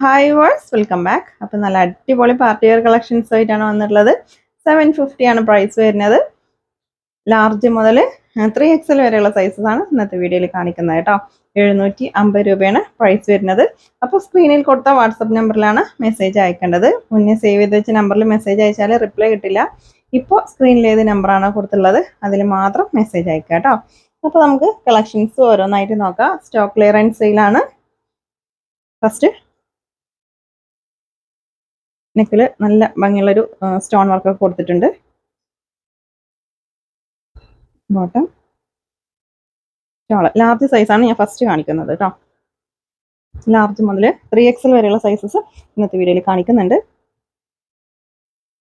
Hi verse welcome back. അപ്പം നല്ല അടിപൊളി പാർട്ടി വെയർ കളക്ഷൻസ് ആയിട്ടാണ് വന്നിട്ടുള്ളത്. 750 ആണ് പ്രൈസ് വരുന്നത്. ലാർജ് മുതൽ 3XL വരെയുള്ള സൈസസ് ആണ് ഇന്നത്തെ വീഡിയോയിൽ കാണിക്കുന്നത് കേട്ടോ. 750 രൂപയാണ് പ്രൈസ് വരുന്നത്. അപ്പോൾ സ്ക്രീനിൽ കൊടുത്ത വാട്സപ്പ് നമ്പറിലാണ് മെസ്സേജ് അയക്കേണ്ടത്. മുന്നേ സേവ് ചെയ്ത് വെച്ച നമ്പറിൽ മെസ്സേജ് അയച്ചാൽ റിപ്ലൈ കിട്ടില്ല. ഇപ്പോൾ സ്ക്രീനിൽ ഏത് നമ്പറാണോ കൊടുത്തുള്ളത് അതിൽ മാത്രം മെസ്സേജ് അയക്കുക കേട്ടോ. അപ്പോൾ നമുക്ക് കളക്ഷൻസ് ഓരോന്നായിട്ട് നോക്കാം. Stock clearance സെയിലാണ്. ഫസ്റ്റ് നെക്കിൽ നല്ല ഭംഗിയുള്ളൊരു സ്റ്റോൺ വർക്കൊക്കെ കൊടുത്തിട്ടുണ്ട്. ബോട്ടം ഷോള് ലാർജ് സൈസാണ് ഞാൻ ഫസ്റ്റ് കാണിക്കുന്നത് കേട്ടോ. ലാർജ് മുതൽ 3XL വരെയുള്ള സൈസസ് ഇന്നത്തെ വീഡിയോയിൽ കാണിക്കുന്നുണ്ട്.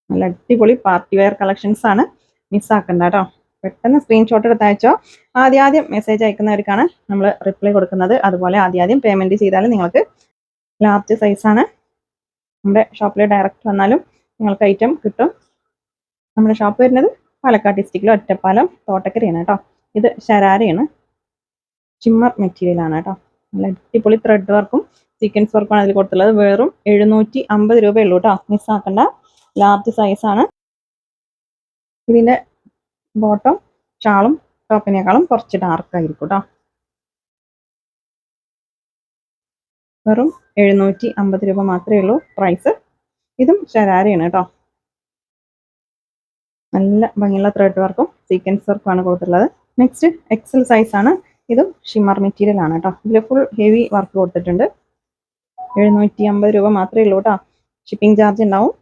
നല്ല അടിപൊളി പാർട്ടി വെയർ കളക്ഷൻസ് ആണ്, മിസ്സാക്കണ്ട കേട്ടോ. പെട്ടെന്ന് സ്ക്രീൻഷോട്ട് എടുത്ത് അയച്ചോ. ആദ്യം മെസ്സേജ് അയക്കുന്നവർക്കാണ് നമ്മൾ റിപ്ലൈ കൊടുക്കുന്നത്. അതുപോലെ ആദ്യം പേയ്മെൻറ്റ് ചെയ്താൽ നിങ്ങൾക്ക് ലാർജ് സൈസാണ്. നമ്മുടെ ഷോപ്പിൽ ഡയറക്റ്റ് വന്നാലും നിങ്ങൾക്ക് ഐറ്റം കിട്ടും. നമ്മുടെ ഷോപ്പ് വരുന്നത് പാലക്കാട് ഡിസ്ട്രിക്റ്റിലെ ഒറ്റപ്പാലം തോട്ടക്കരയാണ് കേട്ടോ. ഇത് ശരാരയാണ്, ഷിമ്മർ മെറ്റീരിയലാണ് കേട്ടോ. നല്ല അടിപൊളി ത്രെഡ് വർക്കും സീക്വൻസ് വർക്കുമാണ് അതിൽ കൊടുത്തുള്ളത്. വെറും 750 രൂപയുള്ളൂ കേട്ടോ, മിസ്സാക്കണ്ട. ലാർജ് സൈസാണ്. ഇതിൻ്റെ ബോട്ടം ഷാളും ടോപ്പിനേക്കാളും കുറച്ച് ഡാർക്ക് ആയിരിക്കും കേട്ടോ. വെറും 750 രൂപ മാത്രമേ ഉള്ളൂ പ്രൈസ്. ഇതും ശരാരയാണ് കേട്ടോ. നല്ല ഭംഗിയുള്ള ത്രെഡ് വർക്കും സീക്വൻസ് വർക്കുമാണ് കൊടുത്തിട്ടുള്ളത്. നെക്സ്റ്റ് എക്സൽ സൈസാണ്. ഇതും ഷിമ്മർ മെറ്റീരിയൽ ആണ് കേട്ടോ. ഇതിൽ ഫുൾ ഹെവി വർക്ക് കൊടുത്തിട്ടുണ്ട്. 750 രൂപ മാത്രമേ ഉള്ളൂ കേട്ടോ. ഷിപ്പിംഗ് ചാർജ് ഉണ്ടാവും.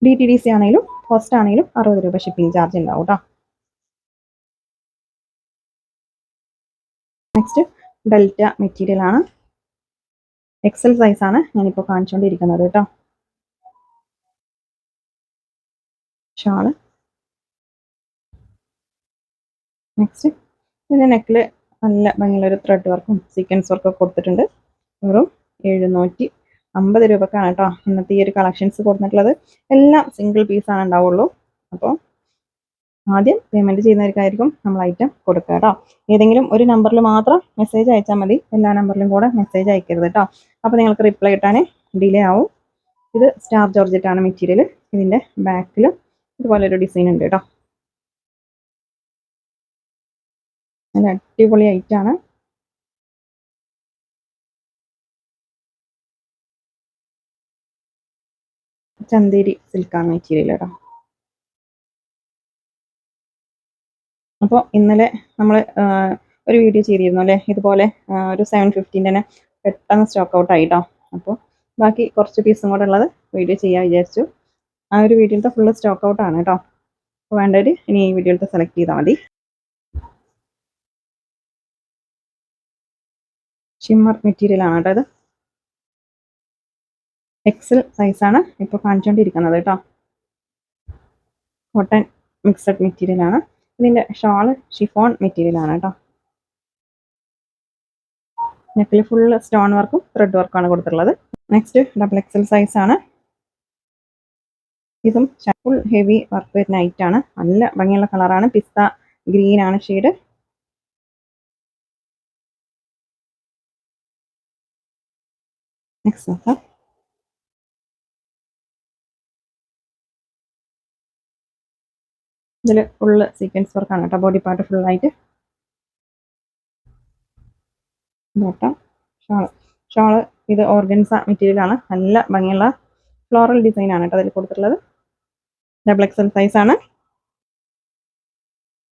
DTDC ആണെങ്കിലും പോസ്റ്റ് ആണെങ്കിലും 60 രൂപ ഷിപ്പിംഗ് ചാർജ് ഉണ്ടാവും കേട്ടോ. നെക്സ്റ്റ് ഡെൽറ്റ മെറ്റീരിയൽ ആണ്. എക്സൽ സൈസാണ് ഞാനിപ്പോൾ കാണിച്ചുകൊണ്ടിരിക്കുന്നത് കേട്ടോ. ഷാള് നെക്സ്റ്റ് ഇതിൻ്റെ നെക്കിൽ നല്ല ഭംഗിയുള്ളൊരു ത്രെഡ് വർക്കും സീക്വൻസ് വർക്കും കൊടുത്തിട്ടുണ്ട്. വെറും 750 രൂപക്കാണ് കേട്ടോ ഇന്നത്തെ ഈ ഒരു കളക്ഷൻസ് കൊടുത്തിട്ടുള്ളത്. എല്ലാം സിംഗിൾ പീസാണ് ഉണ്ടാവുള്ളൂ. അപ്പോൾ ആദ്യം പേയ്മെൻറ്റ് ചെയ്യുന്നവർക്കായിരിക്കും നമ്മൾ ഐറ്റം കൊടുക്കുക കേട്ടോ. ഏതെങ്കിലും ഒരു നമ്പറിൽ മാത്രം മെസ്സേജ് അയച്ചാൽ മതി, എല്ലാ നമ്പറിലും കൂടെ മെസ്സേജ് അയക്കരുത് കേട്ടോ. അപ്പോൾ നിങ്ങൾക്ക് റിപ്ലൈ കിട്ടാൻ ഡിലേ ആവും. ഇത് സ്റ്റാർ ജോർജറ്റാണ് മെറ്റീരിയൽ. ഇതിൻ്റെ ബാക്കിലും ഇതുപോലൊരു ഡിസൈൻ ഉണ്ട് കേട്ടോ. നല്ല അടിപൊളി ഐറ്റാണ്. ചന്തേരി സിൽക്കാണ് മെറ്റീരിയൽ കേട്ടോ. അപ്പോൾ ഇന്നലെ നമ്മൾ ഒരു വീഡിയോ ചെയ്തിരുന്നു അല്ലേ, ഇതുപോലെ ഒരു 750 തന്നെ പെട്ടെന്ന് സ്റ്റോക്ക് ഔട്ട് ആയിട്ടോ. അപ്പോൾ ബാക്കി കുറച്ച് പീസും കൂടെ ഉള്ളത് വീഡിയോ ചെയ്യാൻ വിചാരിച്ചു. ആ ഒരു വീഡിയോയിലത്തെ ഫുള്ള് സ്റ്റോക്ക് ഔട്ട് ആണ് കേട്ടോ. അപ്പോൾ വേണ്ടവർ ഇനി ഈ വീഡിയോയിലത്തെ സെലക്ട് ചെയ്താൽ മതി. ഷിമ്മർ മെറ്റീരിയൽ ആണ് കേട്ടോ. ഇത് എക്സൽ സൈസാണ് ഇപ്പോൾ കാണിച്ചുകൊണ്ടിരിക്കുന്നത് കേട്ടോ. കോട്ടൺ മിക്സഡ് മെറ്റീരിയൽ ആണ്. ഇതിൻ്റെ ഷാള് ഷിഫോൺ മെറ്റീരിയൽ ആണ് കേട്ടോ. നെക്കിൽ ഫുൾ സ്റ്റോൺ വർക്കും ത്രെഡ് വർക്കാണ് കൊടുത്തിട്ടുള്ളത്. നെക്സ്റ്റ് ഡബിൾ എക്സൽ സൈസാണ്. ഇതും ഫുൾ ഹെവി വർക്ക് വരുന്ന ഐറ്റാണ്. നല്ല ഭംഗിയുള്ള കളറാണ്. പിസ്ത ഗ്രീൻ ആണ് ഷെയ്ഡ്. നെക്സ്റ്റ് നോക്കാം. ഇതിൽ ഫുള്ള് സീക്വൻസ് വർക്കാണ് കേട്ടോ. ബോഡി പാർട്ട് ഫുള്ളായിട്ട്. ബോട്ടം ഷാള് ഇത് ഓർഗൻസ മെറ്റീരിയൽ ആണ്. നല്ല ഭംഗിയുള്ള ഫ്ലോറൽ ഡിസൈൻ ആണ് കേട്ടോ അതിൽ കൊടുത്തിട്ടുള്ളത്. ഡബിൾ എക്സൽ സൈസാണ്.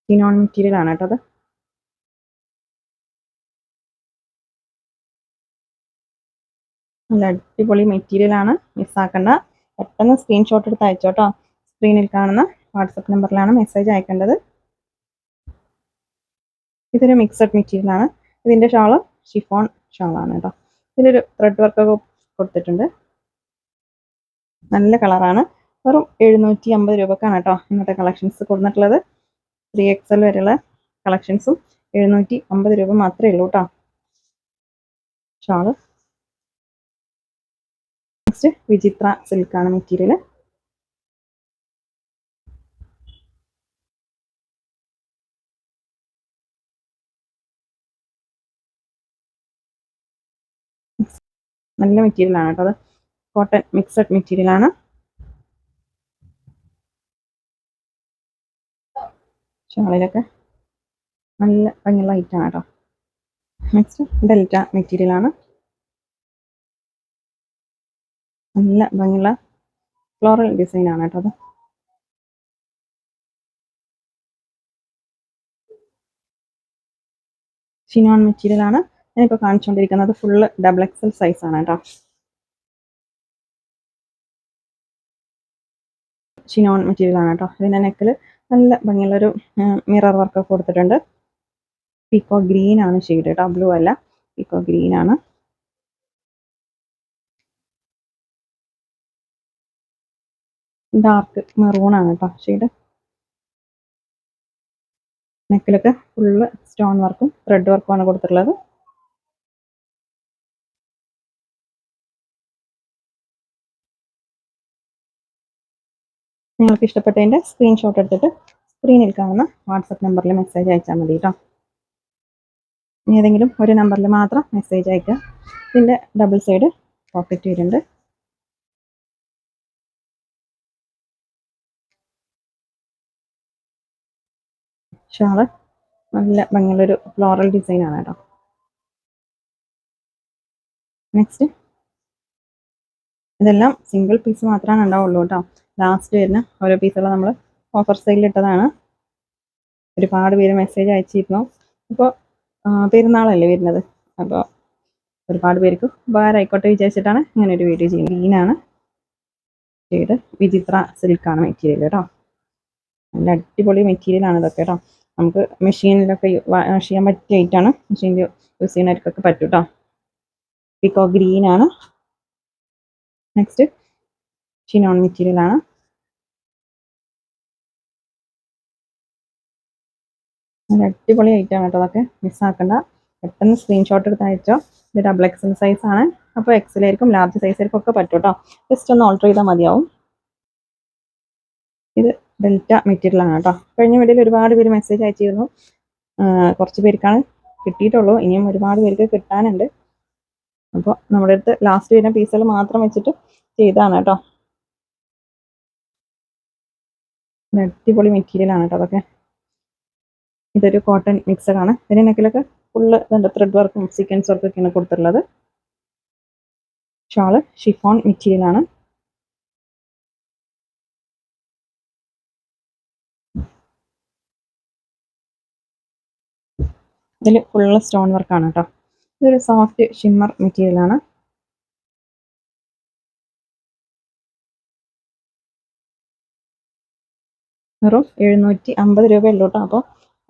ചിനോൺ മെറ്റീരിയൽ ആണ് കേട്ടോ അത്. നല്ല അടിപൊളി മെറ്റീരിയൽ ആണ്, മിസ്സാക്കണ്ട. പെട്ടെന്ന് സ്ക്രീൻഷോട്ട് എടുത്ത് അയച്ചോട്ടോ. സ്ക്രീനിൽ കാണുന്ന വാട്സപ്പ് നമ്പറിലാണ് മെസ്സേജ് അയക്കേണ്ടത്. ഇതൊരു മിക്സഡ് മെറ്റീരിയൽ ആണ്. ഇതിൻ്റെ ഷാള് ഷിഫോൺ ഷാളാണ് കേട്ടോ. ഇതിലൊരു ത്രെഡ് വർക്കൊക്കെ കൊടുത്തിട്ടുണ്ട്. നല്ല കളറാണ്. വെറും 750 രൂപക്കാണ് കേട്ടോ ഇന്നത്തെ കളക്ഷൻസ് കൊടുത്തിട്ടുള്ളത്. 3XL വരെയുള്ള കളക്ഷൻസും 750 രൂപ മാത്രമേ ഉള്ളൂ കേട്ടോ. ഷാള് നെക്സ്റ്റ് വിചിത്ര സിൽക്കാണ് മെറ്റീരിയൽ. നല്ല മെറ്റീരിയലാണ് കേട്ടോ. അത് കോട്ടൺ മിക്സഡ് മെറ്റീരിയലാണ്. ഷാളിലൊക്കെ നല്ല ഭംഗിയുള്ള ഐറ്റാണ് കേട്ടോ. നെക്സ്റ്റ് ഡെൽറ്റ മെറ്റീരിയലാണ്. നല്ല ഭംഗിയുള്ള ഫ്ലോറൽ ഡിസൈനാണ് കേട്ടോ. അത് ഷിനോൺ മെറ്റീരിയലാണ്. ഞാനിപ്പോൾ കാണിച്ചുകൊണ്ടിരിക്കുന്നത് ഫുള്ള് XXL സൈസാണ് കേട്ടോ. ഷിനോൺ മെറ്റീരിയലാണ് കേട്ടോ. ഇതിൻ്റെ നെക്കിൽ നല്ല ഭംഗിയുള്ളൊരു മിറർ വർക്ക് കൊടുത്തിട്ടുണ്ട്. പീക്കോ ഗ്രീൻ ആണ് ഷെയ്ഡ് കേട്ടോ, ബ്ലൂ അല്ല, പീക്കോ ഗ്രീൻ ആണ്. ഡാർക്ക് മെറൂൺ ആണ് കേട്ടോ ഷെയ്ഡ്. നെക്കിലൊക്കെ ഫുള്ള് സ്റ്റോൺ വർക്കും ത്രെഡ് വർക്കുമാണ് കൊടുത്തിട്ടുള്ളത്. നിങ്ങൾക്ക് ഇഷ്ടപ്പെട്ടതിൻ്റെ സ്ക്രീൻഷോട്ട് എടുത്തിട്ട് സ്ക്രീനിൽ കാണുന്ന വാട്സപ്പ് നമ്പറിൽ മെസ്സേജ് അയച്ചാൽ മതി കേട്ടോ. ഏതെങ്കിലും ഒരു നമ്പറിൽ മാത്രം മെസ്സേജ് അയക്കുക. ഇതിൻ്റെ ഡബിൾ സൈഡ് പോക്കറ്റ് വരുന്നുണ്ട്. ഷാള് നല്ല ഭംഗിയുള്ളൊരു ഫ്ലോറൽ ഡിസൈനാണ് കേട്ടോ. നെക്സ്റ്റ് ഇതെല്ലാം സിംഗിൾ പീസ് മാത്രമാണ് ഉണ്ടാവുള്ളൂ കേട്ടോ. ലാസ്റ്റ് വരുന്ന ഓരോ പീസുകൾ നമ്മൾ ഓഫർ സെയിലിൽ ഇട്ടതാണ്. ഒരുപാട് പേര് മെസ്സേജ് അയച്ചിരുന്നു. ഇപ്പോൾ പെരുന്നാളല്ലേ വരുന്നത്, അപ്പോൾ ഒരുപാട് പേർക്ക് ഉപകാരമായിക്കോട്ടെ വിചാരിച്ചിട്ടാണ് ഇങ്ങനെ ഒരു വീഡിയോ ചെയ്യുന്നത്. ഗ്രീനാണ് ഷെയ്ഡ്. വിചിത്ര സിൽക്കാണ് മെറ്റീരിയൽ കേട്ടോ. നല്ല അടിപൊളി മെറ്റീരിയലാണ് ഇതൊക്കെ കേട്ടോ. നമുക്ക് മെഷീനിലൊക്കെ വാഷ് ചെയ്യാൻ പറ്റിയ ഐറ്റാണ്. മെഷീനിൽ യൂസ് ചെയ്യുന്നവർക്കൊക്കെ പറ്റും കേട്ടോ. പീക്കോ ഗ്രീനാണ്. നെക്സ്റ്റ് ഷിനോൺ മെറ്റീരിയലാണ്. നല്ല അടിപൊളി ഐറ്റാണ് കേട്ടോ. അതൊക്കെ മിസ്സാക്കണ്ട, പെട്ടെന്ന് സ്ക്രീൻഷോട്ട് എടുത്ത് അയച്ചോ. ഇത് XXL സൈസാണ്. അപ്പോൾ എക്സലായിരിക്കും, ലാർജ് സൈസായിരിക്കും ഒക്കെ പറ്റും കേട്ടോ. ജസ്റ്റ് ഒന്ന് ഓൾട്ടർ ചെയ്താൽ മതിയാവും. ഇത് ഡെൽറ്റ മെറ്റീരിയലാണ് കേട്ടോ. കഴിഞ്ഞ വീഡിയോയിൽ ഒരുപാട് പേര് മെസ്സേജ് അയച്ചിരുന്നു. കുറച്ച് പേർക്കാണ് കിട്ടിയിട്ടുള്ളൂ, ഇനിയും ഒരുപാട് പേർക്ക് കിട്ടാനുണ്ട്. അപ്പോൾ നമ്മുടെ അടുത്ത് ലാസ്റ്റ് വരുന്ന പീസുകൾ മാത്രം വെച്ചിട്ട് ചെയ്തതാണ് കേട്ടോ. അടിപൊളി മെറ്റീരിയലാണ് കേട്ടോ അതൊക്കെ. ഇതൊരു കോട്ടൺ മിക്സഡാണ്. ഇതിൻ്റെ നെക്കിലൊക്കെ ഫുള്ള് ഇതുണ്ട്, ത്രെഡ് വർക്കും സീക്വൻസ് വർക്കൊക്കെയാണ് കൊടുത്തിട്ടുള്ളത്. ഷാള് ഷിഫോൺ മെറ്റീരിയലാണ്. ഇതിൽ ഫുള്ള് സ്റ്റോൺ വർക്കാണ് കേട്ടോ. ഇതൊരു സോഫ്റ്റ് ഷിമ്മർ മെറ്റീരിയലാണ്. വെറും 750 രൂപയുള്ളൂ കേട്ടോ. അപ്പോൾ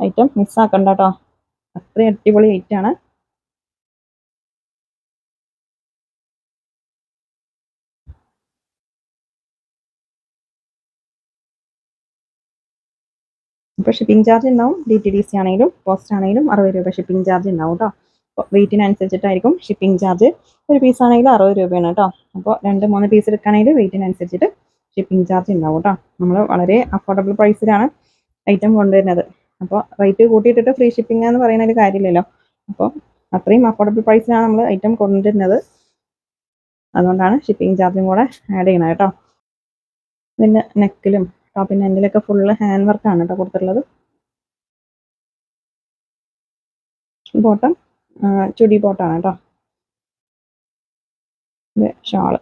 ഐറ്റം മിസ്സാക്കണ്ട കേട്ടോ, അത്രയും അടിപൊളി ഐറ്റാണ്. ഇപ്പോൾ ഷിപ്പിംഗ് ചാർജ് ഉണ്ടാവും. DTDC ആണെങ്കിലും പോസ്റ്റ് ആണെങ്കിലും 60 രൂപ ഷിപ്പിംഗ് ചാർജ് ഉണ്ടാവും കേട്ടോ. അപ്പോൾ വെയിറ്റിനനുസരിച്ചിട്ടായിരിക്കും ഷിപ്പിംഗ് ചാർജ്. ഒരു പീസ് ആണെങ്കിൽ 60 രൂപയാണ് കേട്ടോ. അപ്പോൾ 2-3 പീസ് എടുക്കുകയാണെങ്കിൽ വെയിറ്റിനനുസരിച്ചിട്ട് ഷിപ്പിംഗ് ചാർജ് ഉണ്ടാവും കേട്ടോ. നമ്മൾ വളരെ അഫോർഡബിൾ പ്രൈസിലാണ് ഐറ്റം കൊണ്ടുവരുന്നത്. അപ്പോൾ റേറ്റ് കൂട്ടിയിട്ടിട്ട് ഫ്രീ ഷിപ്പിംഗ് എന്ന് പറയുന്നതിൽ കാര്യമില്ലല്ലോ. അപ്പോൾ അത്രയും അഫോർഡബിൾ പ്രൈസിലാണ് നമ്മൾ ഐറ്റം കൊണ്ടുവരുന്നത്. അതുകൊണ്ടാണ് ഷിപ്പിംഗ് ചാർജും കൂടെ ആഡ് ചെയ്യണത് കേട്ടോ. ഇതിൻ്റെ നെക്കിലും ടോപ്പിൻ്റെ എൻഡിലൊക്കെ ഫുള്ള് ഹാൻഡ് വർക്കാണ് കേട്ടോ കൊടുത്തിട്ടുള്ളത്. ബോട്ടം ചുടി ബോട്ടാണ് കേട്ടോ. ഇത് ഷാള്.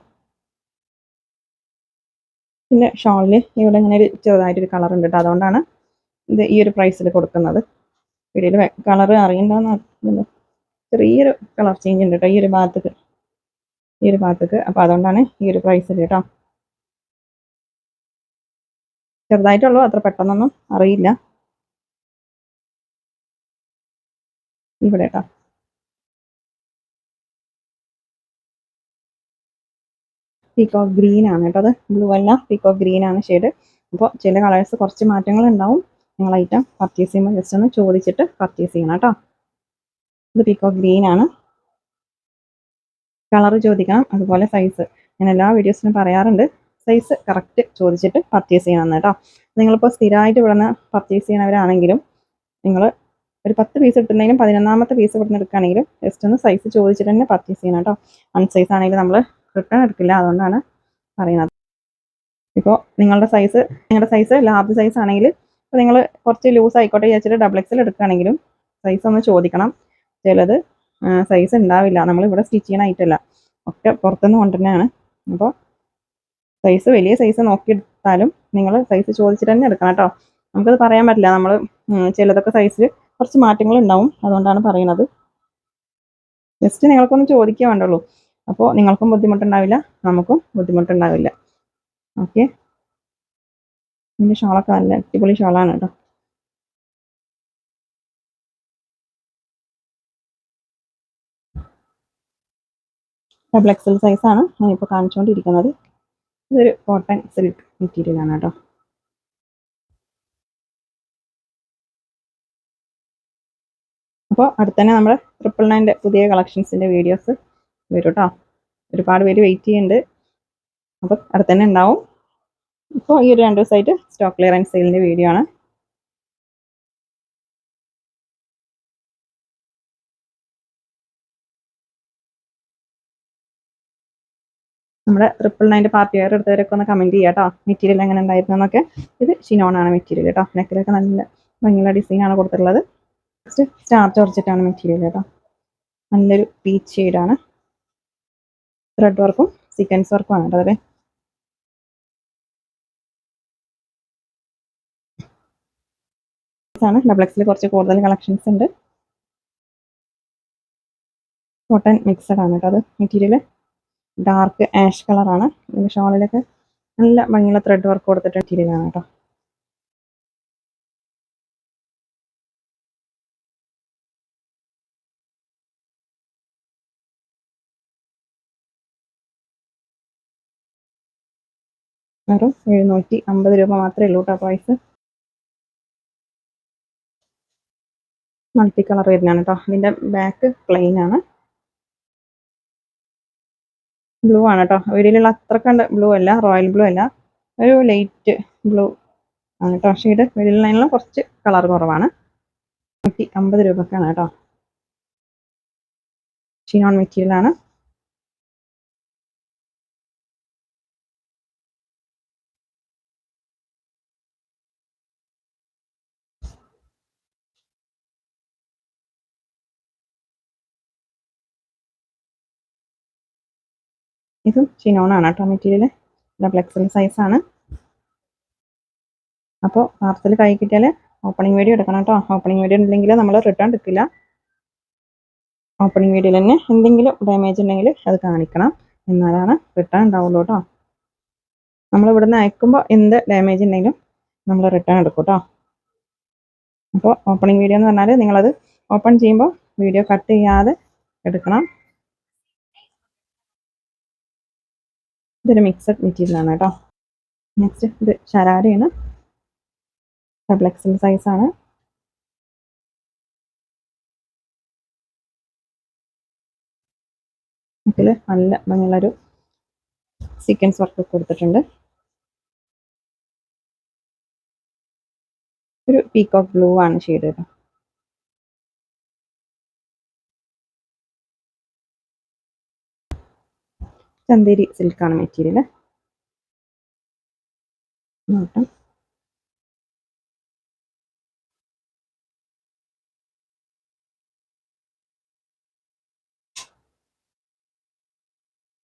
പിന്നെ ഷാളിൽ ഇവിടെ ഇങ്ങനെ ഒരു ചെറുതായിട്ടൊരു കളർ ഉണ്ട് കേട്ടോ. അതുകൊണ്ടാണ് ഇത് ഈ ഒരു പ്രൈസിൽ കൊടുക്കുന്നത്. വീഡിയോയിൽ കളർ അറിയണ്ടെന്ന് ചെറിയൊരു കളർ ചേഞ്ച് ഉണ്ട് കേട്ടോ ഈ ഒരു ഭാഗത്തേക്ക്. അപ്പോൾ അതുകൊണ്ടാണ് ഈ ഒരു പ്രൈസിൽ കേട്ടോ. ചെറുതായിട്ടുള്ളൂ, അത്ര പെട്ടെന്നൊന്നും അറിയില്ല. ഇവിടെ കേട്ടോ. പീക്കോ ഗ്രീൻ ആണ് കേട്ടോ. അത് ബ്ലൂ അല്ല, പീക്കോ ഗ്രീൻ ആണ് ഷെയ്ഡ്. അപ്പോൾ ചില കളേഴ്സ് കുറച്ച് മാറ്റങ്ങൾ ഉണ്ടാവും. നിങ്ങൾ ഐറ്റം പർച്ചേസ് ചെയ്യുമ്പോൾ ജസ്റ്റ് ഒന്ന് ചോദിച്ചിട്ട് പർച്ചേസ് ചെയ്യണം കേട്ടോ. ഇത് പീക്കോ ഗ്രീൻ ആണ്. കളർ ചോദിക്കണം, അതുപോലെ സൈസ്. ഞാൻ എല്ലാ വീഡിയോസിനും പറയാറുണ്ട്, സൈസ് കറക്റ്റ് ചോദിച്ചിട്ട് പർച്ചേസ് ചെയ്യണമെന്ന് കേട്ടോ. നിങ്ങളിപ്പോൾ സ്ഥിരമായിട്ട് ഇവിടെ നിന്ന് പർച്ചേസ് ചെയ്യണവരാണെങ്കിലും നിങ്ങൾ ഒരു 10 പീസ് എടുത്തിട്ടുണ്ടെങ്കിലും 11ാമത്തെ പീസ് ഇവിടുന്ന് എടുക്കുകയാണെങ്കിലും ജസ്റ്റ് ഒന്ന് സൈസ് ചോദിച്ചിട്ട് തന്നെ പർച്ചേസ് ചെയ്യണം കേട്ടോ. അൺസൈസ് ആണെങ്കിൽ നമ്മൾ റിട്ടേൺ എടുക്കില്ല, അതുകൊണ്ടാണ് പറയുന്നത്. ഇപ്പോൾ നിങ്ങളുടെ സൈസ് ലാർജ് സൈസ് ആണെങ്കിൽ ഇപ്പോൾ നിങ്ങൾ കുറച്ച് ലൂസ് ആയിക്കോട്ടെ വിചാരിച്ചിട്ട് ഡബിൾ എക്സൽ എടുക്കുകയാണെങ്കിലും സൈസ് ഒന്ന് ചോദിക്കണം. ചിലത് സൈസ് ഉണ്ടാവില്ല, നമ്മളിവിടെ സ്റ്റിച്ച് ചെയ്യണ ഐറ്റമല്ല, ഒക്കെ പുറത്തുനിന്ന് കൊണ്ടുതന്നെയാണ്. അപ്പോൾ വലിയ സൈസ് നോക്കിയെടുത്താലും നിങ്ങൾ സൈസ് ചോദിച്ചിട്ട് തന്നെ എടുക്കണം കേട്ടോ. നമുക്കത് പറയാൻ പറ്റില്ല, നമ്മൾ ചിലതൊക്കെ സൈസിൽ കുറച്ച് മാറ്റങ്ങൾ ഉണ്ടാവും, അതുകൊണ്ടാണ് പറയുന്നത്. ജസ്റ്റ് നിങ്ങൾക്കൊന്ന് ചോദിക്കുക വേണ്ടുള്ളൂ, അപ്പോൾ നിങ്ങൾക്കും ബുദ്ധിമുട്ടുണ്ടാവില്ല, നമുക്കും ബുദ്ധിമുട്ടുണ്ടാവില്ല. ഓക്കെ, ഇതിൻ്റെ ഷോളൊക്കെ നല്ല അടിപൊളി ഷോളാണ് കേട്ടോ. ഡബിൾ എക്സൽ സൈസാണ് ഞാനിപ്പോൾ കാണിച്ചുകൊണ്ടിരിക്കുന്നത്. ഇതൊരു കോട്ടൺ സിൽക്ക് മെറ്റീരിയലാണ് കേട്ടോ. അപ്പോൾ അടുത്ത് തന്നെ നമ്മൾ 999 പുതിയ കളക്ഷൻസിൻ്റെ വീഡിയോസ് വരും കേട്ടോ. ഒരുപാട് പേര് വെയിറ്റ് ചെയ്യുന്നുണ്ട്, അപ്പോൾ അടുത്ത് തന്നെ ഉണ്ടാവും. ഇപ്പോൾ ഈ ഒരു 2 ദിവസമായിട്ട് സ്റ്റോക്ക് ക്ലിയറൻസ് സെയിലിൻ്റെ വീഡിയോ ആണ്. നമ്മുടെ 999 പാർട്ടി വെയർ എടുത്തവരൊക്കെ ഒന്ന് കമൻറ്റ് ചെയ്യാം കേട്ടോ, മെറ്റീരിയൽ എങ്ങനെ ഉണ്ടായിരുന്നു എന്നൊക്കെ. ഇത് ഷിനോണാണ് മെറ്റീരിയൽ കേട്ടോ. നെക്കിലൊക്കെ നല്ല ഭംഗിയുള്ള ഡിസൈനാണ് കൊടുത്തിട്ടുള്ളത്. നെക്സ്റ്റ് സ്റ്റാർ ജോർജറ്റാണ് മെറ്റീരിയൽ കേട്ടോ. നല്ലൊരു പീച്ച് ഷെയ്ഡാണ്. ത്രെഡ് വർക്കും സീക്വൻസ് വർക്കും ആണ് കേട്ടോ. അതിൽ ഡബിൾ എക്സിൽ കുറച്ച് കൂടുതൽ കളക്ഷൻസ് ഉണ്ട്. കോട്ടൺ മിക്സഡ് ആണ് കേട്ടോ അത് മെറ്റീരിയൽ. ഡാർക്ക് ആഷ് കളറാണ്. ഇതിൻ്റെ ഷോളിലൊക്കെ നല്ല ഭംഗിയുള്ള ത്രെഡ് വർക്ക് കൊടുത്തിട്ട് മെറ്റീരിയലാണ് കേട്ടോ. വെറും 750 രൂപ മാത്രമേ ഉള്ളൂ കേട്ടോ പ്രൈസ്. മൾട്ടി കളർ വരുന്നതാണ് കേട്ടോ. ഇതിൻ്റെ ബാക്ക് പ്ലെയിൻ ആണ്. ബ്ലൂ ആണ് കേട്ടോ. വീഡിയോയിലുള്ള അത്ര കണ്ട് ബ്ലൂ അല്ല, റോയൽ ബ്ലൂ അല്ല, ഒരു ലൈറ്റ് ബ്ലൂ ആണ് കേട്ടോ ഷെയ്ഡ്. വീഡിയോയിലുള്ള കുറച്ച് കളർ കുറവാണ്. 150 രൂപക്കാണ് കേട്ടോ. ഷിനോൺ മെറ്റീരിയലാണ്. ഇതും ഷിനോണാണ് കേട്ടോ മെറ്റീരിയൽ. ഡബിൾ എക്സൽ സൈസാണ്. അപ്പോൾ പാർസൽ കൈ കിട്ടിയാൽ ഓപ്പണിംഗ് വീഡിയോ എടുക്കണം കേട്ടോ. ഓപ്പണിംഗ് വീഡിയോ ഉണ്ടെങ്കിൽ നമ്മൾ റിട്ടേൺ എടുക്കില്ല. ഓപ്പണിംഗ് വീഡിയോയിൽ തന്നെ എന്തെങ്കിലും ഡാമേജ് ഉണ്ടെങ്കിൽ അത് കാണിക്കണം, എന്നാലാണ് റിട്ടേൺ ഉണ്ടാവുള്ളൂ കേട്ടോ. നമ്മൾ ഇവിടുന്ന് അയക്കുമ്പോൾ എന്ത് ഡാമേജ് ഉണ്ടെങ്കിലും നമ്മൾ റിട്ടേൺ എടുക്കും കേട്ടോ. അപ്പോൾ ഓപ്പണിംഗ് വീഡിയോ എന്ന് പറഞ്ഞാൽ നിങ്ങളത് ഓപ്പൺ ചെയ്യുമ്പോൾ വീഡിയോ കട്ട് ചെയ്യാതെ എടുക്കണം. ഇതൊരു മിക്സഡ് മെറ്റീരിയലാണ് കേട്ടോ. നെക്സ്റ്റ് ഇത് ശരാരയാണ്. ഡബിൾ എക്സൽ സൈസാണ്. ഇതിൽ നല്ല ഭംഗിയുള്ളൊരു സീക്വൻസ് വർക്ക് കൊടുത്തിട്ടുണ്ട്. ഒരു പീകോക്ക് ബ്ലൂ ആണ് ഷെയ്ഡ് കേട്ടോ. ചന്തേരി സിൽക്കാണ് മെറ്റീരിയൽ. നോട്ടം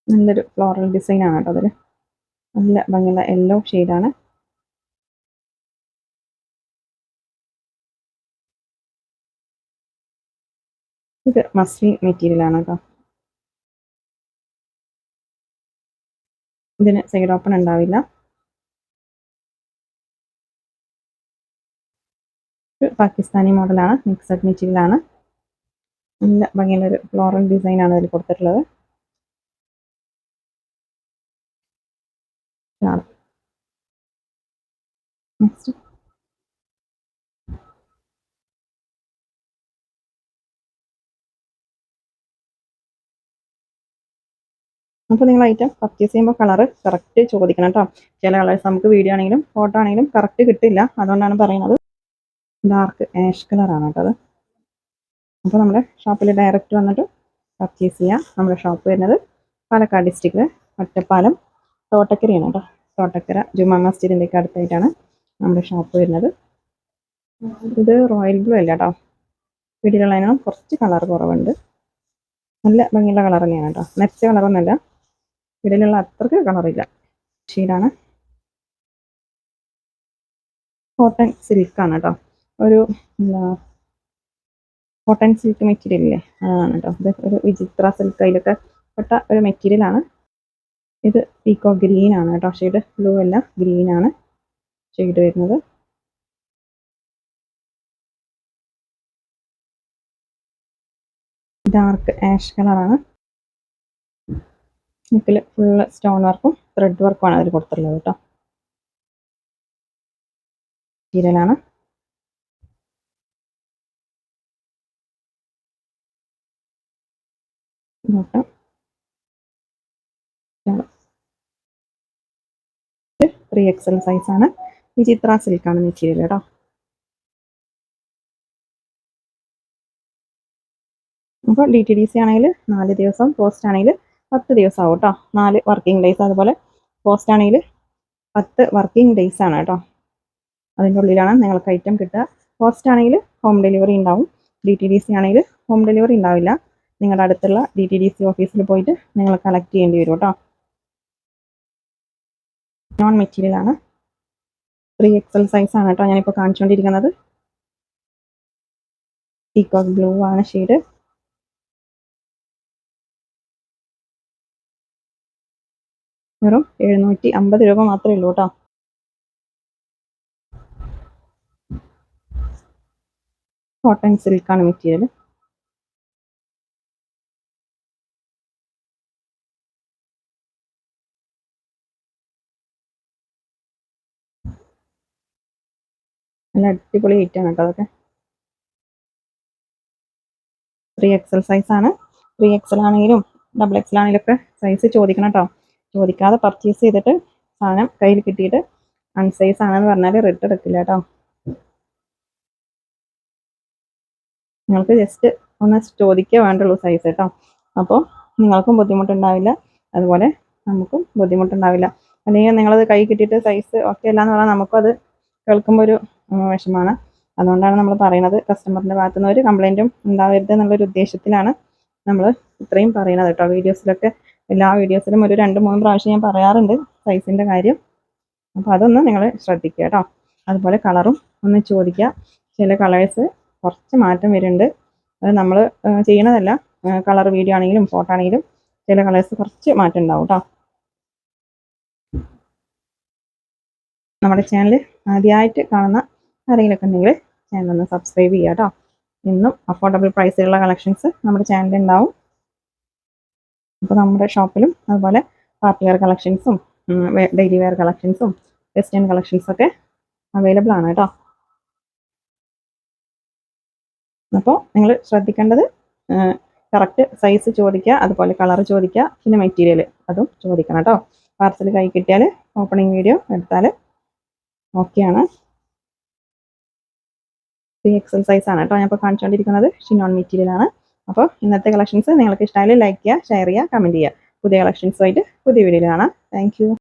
നല്ലൊരു ഫ്ലോറൽ ഡിസൈൻ ആണ് കേട്ടോ. അതിൽ നല്ല ഭംഗിയുള്ള യെല്ലോ ഷെയ്ഡാണ്. ഇത് മസ്ലിൻ മെറ്റീരിയലാണ് കേട്ടോ. ഇതിന് സൈഡ് ഓപ്പൺ ഉണ്ടാവില്ല. ഒരു പാകിസ്ഥാനി മോഡലാണ്. മിക്സഡ് മെറ്റീരിയലാണ്. നല്ല ഭംഗിയുള്ളൊരു ഫ്ലോറൽ ഡിസൈനാണ് അതിൽ കൊടുത്തിട്ടുള്ളത്. നെക്സ്റ്റ് അപ്പോൾ നിങ്ങൾ ഐറ്റം പർച്ചേസ് ചെയ്യുമ്പോൾ കളറ് കറക്റ്റ് ചോദിക്കണം കേട്ടോ. ചില കളേഴ്സ് നമുക്ക് വീഡിയോ ആണെങ്കിലും ഫോട്ടോ ആണെങ്കിലും കറക്റ്റ് കിട്ടില്ല, അതുകൊണ്ടാണ് പറയുന്നത്. ഡാർക്ക് ആഷ് കളറാണ് കേട്ടോ അത്. അപ്പോൾ നമ്മുടെ ഷോപ്പിൽ ഡയറക്റ്റ് വന്നിട്ട് പർച്ചേസ് ചെയ്യാം. നമ്മുടെ ഷോപ്പ് വരുന്നത് പാലക്കാട് ഡിസ്ട്രിക്റ്റിൽ ഒറ്റപ്പാലം തോട്ടക്കരയാണ് കേട്ടോ. തോട്ടക്കര ജുമാ മസ്ജിദിൻ്റെ ഒക്കെ അടുത്തായിട്ടാണ് നമ്മുടെ ഷോപ്പ് വരുന്നത്. ഇത് റോയൽ ബ്ലൂ അല്ല കേട്ടോ, വീട്ടിലുള്ളതിനും കുറച്ച് കളർ കുറവുണ്ട്. നല്ല ഭംഗിയുള്ള കളർ തന്നെയാണ് കേട്ടോ, നെക്സ്റ്റ് കളറൊന്നുമല്ല, വീട്ടിലുള്ള അത്രയ്ക്ക് കളറില്ല. ഷീഡാണ്, കോട്ടൺ സിൽക്കാണ് കേട്ടോ. ഒരു എന്താ കോട്ടൺ സിൽക്ക് മെറ്റീരിയൽ ഇല്ലേ, അതാണ് കേട്ടോ. ഇത് ഒരു വിചിത്ര സിൽക്ക് അതിലൊക്കെ പെട്ട ഒരു മെറ്റീരിയലാണ്. ഇത് പീക്കോ ഗ്രീൻ ആണ് കേട്ടോ, ഷെയ്ഡ് ബ്ലൂ അല്ല, ഗ്രീൻ ആണ് ഷെയ്ഡ് വരുന്നത്. ഡാർക്ക് ആഷ് കളറാണ്. നെക്കിൽ ഫുള്ള് സ്റ്റോൺ വർക്കും ത്രെഡ് വർക്കുമാണ് അതിൽ കൊടുത്തിട്ടുള്ളത് കേട്ടോ. മെറ്റീരിയലാണ്. നോക്കാം, 3XL സൈസാണ്. വിചിത്ര സിൽക്കാണ് മെറ്റീരിയൽ കേട്ടോ. അപ്പോൾ DTDC ആണെങ്കിൽ 4 ദിവസം, പോസ്റ്റ് ആണെങ്കിൽ 10 ദിവസം ആവും കേട്ടോ. 4 വർക്കിംഗ് ഡേയ്സ്. അതുപോലെ പോസ്റ്റ് ആണെങ്കിൽ 10 വർക്കിംഗ് ഡേയ്സ് ആണ് കേട്ടോ. അതിൻ്റെ ഉള്ളിലാണ് നിങ്ങൾക്ക് ഐറ്റം കിട്ടുക. പോസ്റ്റ് ആണെങ്കിൽ ഹോം ഡെലിവറി ഉണ്ടാവും. DTDC ആണെങ്കിൽ ഹോം ഡെലിവറി ഉണ്ടാവില്ല. നിങ്ങളുടെ അടുത്തുള്ള DTDC ഓഫീസിൽ പോയിട്ട് നിങ്ങൾ കളക്ട് ചെയ്യേണ്ടി വരും കേട്ടോ. നോൺ മെറ്റീരിയൽ ആണ്. 3XL സൈസാണ് കേട്ടോ ഞാനിപ്പോൾ കാണിച്ചുകൊണ്ടിരിക്കുന്നത്. പീകോക്ക് ബ്ലൂ ആണ് ഷെയ്ഡ്. വെറും 750 രൂപ മാത്രമേ ഉള്ളൂ കേട്ടോ. കോട്ടൺ സിൽക്കാണ് മെറ്റീരിയൽ. നല്ല അടിപൊളി ഐറ്റാണ് കേട്ടോ അതൊക്കെ. 3XL സൈസാണ്. 3XL ആണെങ്കിലും XXL ആണെങ്കിലും ഒക്കെ സൈസ് ചോദിക്കണം കേട്ടോ. ചോദിക്കാതെ പർച്ചേസ് ചെയ്തിട്ട് സാധനം കയ്യിൽ കിട്ടിയിട്ട് അൺസൈസ് ആണെന്ന് പറഞ്ഞാൽ റിട്ടേൺ എടുക്കില്ല കേട്ടോ. നിങ്ങൾക്ക് ജസ്റ്റ് ഒന്ന് ചോദിക്കുക വേണ്ടുള്ളൂ സൈസ് കേട്ടോ. അപ്പോൾ നിങ്ങൾക്കും ബുദ്ധിമുട്ടുണ്ടാവില്ല, അതുപോലെ നമുക്കും ബുദ്ധിമുട്ടുണ്ടാവില്ല. അല്ലെങ്കിൽ നിങ്ങളത് കൈ കിട്ടിയിട്ട് സൈസ് ഓക്കെ അല്ല എന്ന് പറഞ്ഞാൽ നമുക്കും അത് കേൾക്കുമ്പോൾ ഒരു വിഷമമാണ്. അതുകൊണ്ടാണ് നമ്മൾ പറയുന്നത്, കസ്റ്റമറിൻ്റെ ഭാഗത്തു നിന്ന് ഒരു കംപ്ലൈൻറ്റും ഉണ്ടാവരുത് എന്നുള്ളൊരു ഉദ്ദേശത്തിലാണ് നമ്മൾ ഇത്രയും പറയുന്നത് കേട്ടോ. വീഡിയോസിലൊക്കെ എല്ലാ വീഡിയോസിലും ഒരു 2-3 പ്രാവശ്യം ഞാൻ പറയാറുണ്ട് സൈസിൻ്റെ കാര്യം. അപ്പോൾ അതൊന്ന് നിങ്ങൾ ശ്രദ്ധിക്കുക കേട്ടോ. അതുപോലെ കളറും ഒന്ന് ചോദിക്കുക. ചില കളേഴ്സ് കുറച്ച് മാറ്റം വരുന്നുണ്ട്. അത് നമ്മൾ ചെയ്യണതല്ല, കളർ വീഡിയോ ആണെങ്കിലും ഫോട്ടോ ആണെങ്കിലും ചില കളേഴ്സ് കുറച്ച് മാറ്റം ഉണ്ടാവും കേട്ടോ. നമ്മുടെ ചാനൽ ആദ്യമായിട്ട് കാണുന്ന ആരെങ്കിലുമൊക്കെ ഉണ്ടെങ്കിൽ ചാനൽ ഒന്ന് സബ്സ്ക്രൈബ് ചെയ്യുക കേട്ടോ. ഇന്നും അഫോർഡബിൾ പ്രൈസിലുള്ള കളക്ഷൻസ് നമ്മുടെ ചാനലിൽ ഉണ്ടാവും. അപ്പോൾ നമ്മുടെ ഷോപ്പിലും അതുപോലെ പാർട്ടി വെയർ കളക്ഷൻസും ഡെയിലി വെയർ കളക്ഷൻസും വെസ്റ്റേൺ കളക്ഷൻസൊക്കെ അവൈലബിൾ ആണ് കേട്ടോ. അപ്പോൾ നിങ്ങൾ ശ്രദ്ധിക്കേണ്ടത് കറക്റ്റ് സൈസ് ചോദിക്കുക, അതുപോലെ കളർ ചോദിക്കുക, പിന്നെ മെറ്റീരിയൽ അതും ചോദിക്കണം കേട്ടോ. പാർസൽ കൈ കിട്ടിയാൽ ഓപ്പണിംഗ് വീഡിയോ എടുത്താൽ ഓക്കെയാണ്. 3XL സൈസാണ് കേട്ടോ ഞാൻ ഇപ്പോൾ കാണിച്ചുകൊണ്ടിരിക്കുന്നത്. ഷിനോൺ മെറ്റീരിയലാണ്. അപ്പോൾ ഇന്നത്തെ കളക്ഷൻസ് നിങ്ങൾക്ക് ഇഷ്ടമായാലും ലൈക്ക് ചെയ്യുക, ഷെയർ ചെയ്യുക, കമൻറ്റ് ചെയ്യുക. പുതിയ കളക്ഷൻസുമായിട്ട് പുതിയ വീഡിയോയിൽ കാണാം. Thank you.